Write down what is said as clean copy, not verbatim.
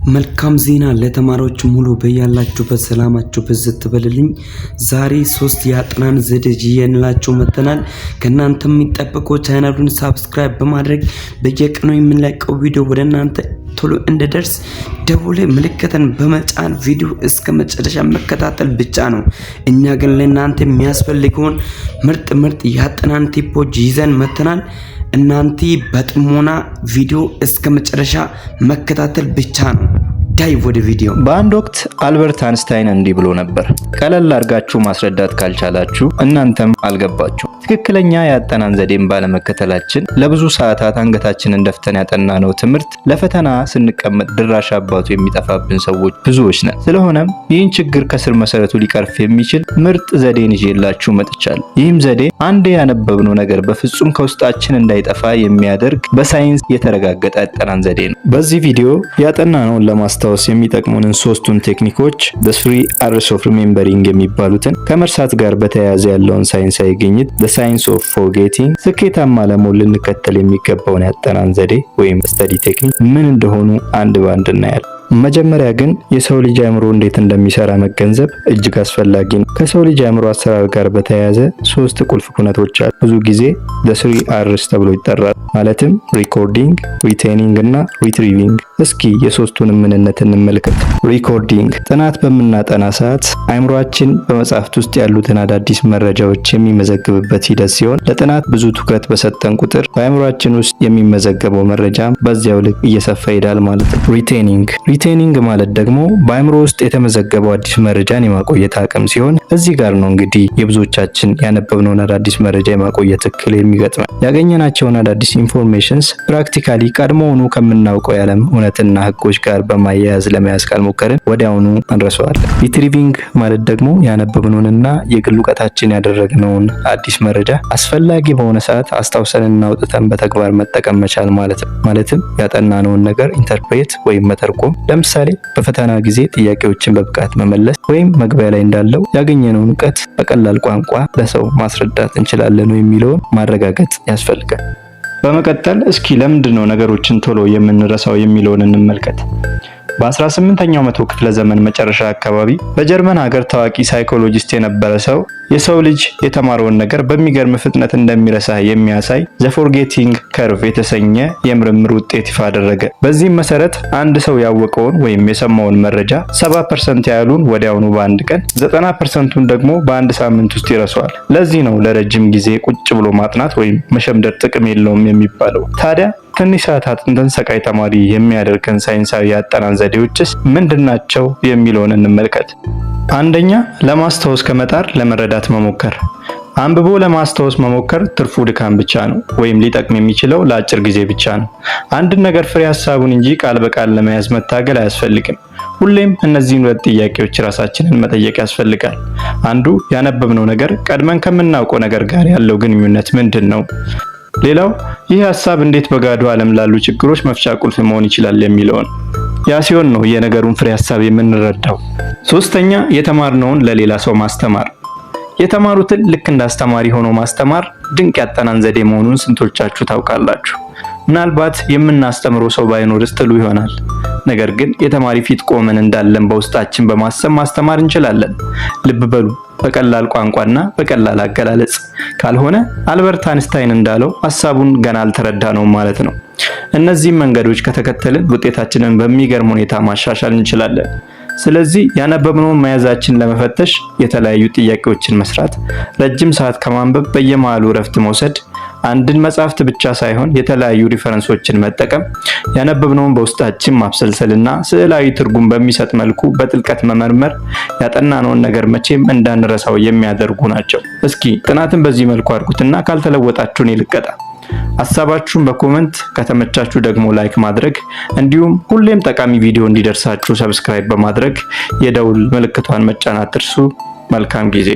መልካም ዜና ለተማሪዎች ሙሉ በያላችሁበት ሰላማችሁ ብዝት በልልኝ። ዛሬ 3 የአጠናን ዘዴ ይዤላችሁ መጥተናል። ከናንተ የሚጠበቀው ቻናሉን ሰብስክራይብ በማድረግ በየቀኑ የምንለቀው ቪዲዮ ወደ እናንተ ቶሎ እንደደርስ ደውል ምልክትን በመጫን ቪዲዮ እስከ መጨረሻ መከታተል ብቻ ነው። እኛ ግን ለእናንተ የሚያስፈልገውን ምርጥ የአጠናን ቲፖች ይዘን መጥተናል። እናንተ በጥሞና ቪዲዮ እስከ መጨረሻ መከታተል ብቻ ነው። ዳይ ወደ ቪዲዮ። በአንድ ወቅት አልበርት አንስታይን እንዲህ ብሎ ነበር፣ ቀለል አድርጋችሁ ማስረዳት ካልቻላችሁ እናንተም አልገባችሁ። ትክክለኛ የአጠናን ዘዴን ባለመከተላችን ለብዙ ሰዓታት አንገታችንን ደፍተን ያጠናነው ትምህርት ለፈተና ስንቀመጥ ድራሽ አባቱ የሚጠፋብን ሰዎች ብዙዎች ነን። ስለሆነም ይህን ችግር ከስር መሰረቱ ሊቀርፍ የሚችል ምርጥ ዘዴን ይዤላችሁ መጥቻለሁ። ይህም ዘዴ አንዴ ያነበብነው ነገር በፍጹም ከውስጣችን እንዳይጠፋ የሚያደርግ በሳይንስ የተረጋገጠ አጠናን ዘዴ ነው። በዚህ ቪዲዮ ያጠናነውን ለማስታወስ የሚጠቅሙንን 3ቱን ቴክኒኮች the 3 R's of remembering የሚባሉትን ከመርሳት ጋር በተያያዘ ያለውን ሳይንሳዊ ግኝት the science of forgetting ስኬታማ ለመሆን ልንከተል የሚገባውን ያጠናን ዘዴ ወይም ስተዲ ቴክኒክ ምን እንደሆኑ አንድ ባንድ እናያለን። መጀመሪያ ግን የሰው ልጅ አእምሮ እንዴት እንደሚሰራ መገንዘብ እጅግ አስፈላጊ ነው። ከሰው ልጅ አእምሮ አሰራር ጋር በተያያዘ 3 ቁልፍ ኩነቶች አሉ። ብዙ ጊዜ the 3 R's ተብሎ ይጠራል። ማለትም ሪኮርዲንግ፣ ሪቴኒንግ እና ሪትሪቪንግ። እስኪ የሶስቱን ምንነት እንመልከት። ሪኮርዲንግ፣ ጥናት በምናጠና ሰዓት አእምሮአችን በመጻሕፍት ውስጥ ያሉትን አዳዲስ መረጃዎች የሚመዘግብበት ሂደት ሲሆን ለጥናት ብዙ ትኩረት በሰጠን ቁጥር በአእምሮአችን ውስጥ የሚመዘገበው መረጃ በዚያው ልክ እየሰፋ ይሄዳል ማለት ነው። ሪቴኒንግ ማለት ደግሞ በአእምሮ ውስጥ የተመዘገበው አዲስ መረጃን የማቆየት አቅም ሲሆን እዚህ ጋር ነው እንግዲህ የብዙዎቻችን ያነበብነውን አዳዲስ መረጃ የማቆየት እክል የሚገጥመን። ያገኘናቸውን አዳዲስ ኢንፎርሜሽንስ ፕራክቲካሊ ቀድሞውኑ ከምናውቀው የዓለም እውነትና ህጎች ጋር በማያያዝ ለመያዝ ካልሞከርን ወዲያውኑ እንረሳዋለን። ሪትሪቪንግ ማለት ደግሞ ያነበብነውንና የግል እውቀታችን ያደረግነውን አዲስ መረጃ አስፈላጊ በሆነ ሰዓት አስታውሰንና አውጥተን በተግባር መጠቀም መቻል ማለት ነው። ማለትም ያጠናነውን ነገር ኢንተርፕሬት ወይም መተርጎም። ለምሳሌ በፈተና ጊዜ ጥያቄዎችን በብቃት መመለስ ወይም መግቢያ ላይ እንዳለው ያገኘነውን እውቀት በቀላል ቋንቋ ለሰው ማስረዳት እንችላለን የሚለውን ማረጋገጥ ያስፈልጋል። በመቀጠል እስኪ ለምንድነው ነገሮችን ቶሎ የምንረሳው የሚለውን እንመልከት። በ18ኛው መቶ ክፍለ ዘመን መጨረሻ አካባቢ በጀርመን ሀገር ታዋቂ ሳይኮሎጂስት የነበረ ሰው የሰው ልጅ የተማረውን ነገር በሚገርም ፍጥነት እንደሚረሳ የሚያሳይ the forgetting curve የተሰኘ የምርምር ውጤት ይፋ አደረገ። በዚህም መሰረት አንድ ሰው ያወቀውን ወይም የሰማውን መረጃ 70% ያህሉን ወዲያውኑ በአንድ ቀን፣ 90%ን ደግሞ በአንድ ሳምንት ውስጥ ይረሳዋል። ለዚህ ነው ለረጅም ጊዜ ቁጭ ብሎ ማጥናት ወይም መሸምደድ ጥቅም የለውም የሚባለው። ታዲያ ትንሽ ሰዓታት እንደንሰቃይ ተማሪ የሚያደርገን ሳይንሳዊ ያጠናን ዘዴዎችስ ምንድናቸው የሚለውን እንመልከት። አንደኛ፣ ለማስታወስ ከመጣር ለመረዳት መሞከር። አንብቦ ለማስታወስ መሞከር ትርፉ ድካም ብቻ ነው፣ ወይም ሊጠቅም የሚችለው ለአጭር ጊዜ ብቻ ነው። አንድን ነገር ፍሬ ሐሳቡን እንጂ ቃል በቃል ለመያዝ መታገል አያስፈልግም። ሁሌም እነዚህን 2 ጥያቄዎች ራሳችንን መጠየቅ ያስፈልጋል። አንዱ፣ ያነበብነው ነገር ቀድመን ከምናውቀው ነገር ጋር ያለው ግንኙነት ምንድነው? ሌላው፣ ይህ ሐሳብ እንዴት በጋዱ ዓለም ላሉ ችግሮች መፍቻ ቁልፍ መሆን ይችላል የሚለውን። ያ ሲሆን ነው የነገሩን ፍሬ ሐሳብ የምንረዳው። ሶስተኛ፣ የተማርነውን ለሌላ ሰው ማስተማር። የተማሩትን ልክ እንደ አስተማሪ ሆኖ ማስተማር ድንቅ ያጠናን ዘዴ መሆኑን ስንቶቻችሁ ታውቃላችሁ? ምናልባት የምናስተምረው ሰው ባይኖርስ ትሉ ይሆናል። ነገር ግን የተማሪ ፊት ቆመን እንዳለን በውስጣችን በማሰብ ማስተማር እንችላለን። ልብ በሉ፣ በቀላል ቋንቋና በቀላል አገላለጽ። ካልሆነ አልበርት አንስታይን እንዳለው ሐሳቡን ገና አልተረዳነውም ማለት ነው። እነዚህ መንገዶች ከተከተልን ውጤታችንን በሚገርም ሁኔታ ማሻሻል እንችላለን። ስለዚህ ያነበብነውን መያዛችን ለመፈተሽ የተለያዩ ጥያቄዎችን መስራት፣ ረጅም ሰዓት ከማንበብ በየመሃሉ እረፍት መውሰድ፣ አንድን መጽሐፍት ብቻ ሳይሆን የተለያዩ ሪፈረንሶችን መጠቀም፣ ያነበብነውን በውስጣችን ማብሰልሰልና ስዕላዊ ትርጉም በሚሰጥ መልኩ በጥልቀት መመርመር ያጠናነውን ነገር መቼም እንዳንረሳው የሚያደርጉ ናቸው። እስኪ ጥናትን በዚህ መልኩ አድርጉትና ካልተለወጣችሁ እኔ ልቀጣ። ሐሳባችሁን በኮሜንት ከተመቻችሁ ደግሞ ላይክ ማድረግ እንዲሁም ሁሌም ጠቃሚ ቪዲዮ እንዲደርሳችሁ ሰብስክራይብ በማድረግ የደውል ምልክቷን መጫን አትርሱ። መልካም ጊዜ።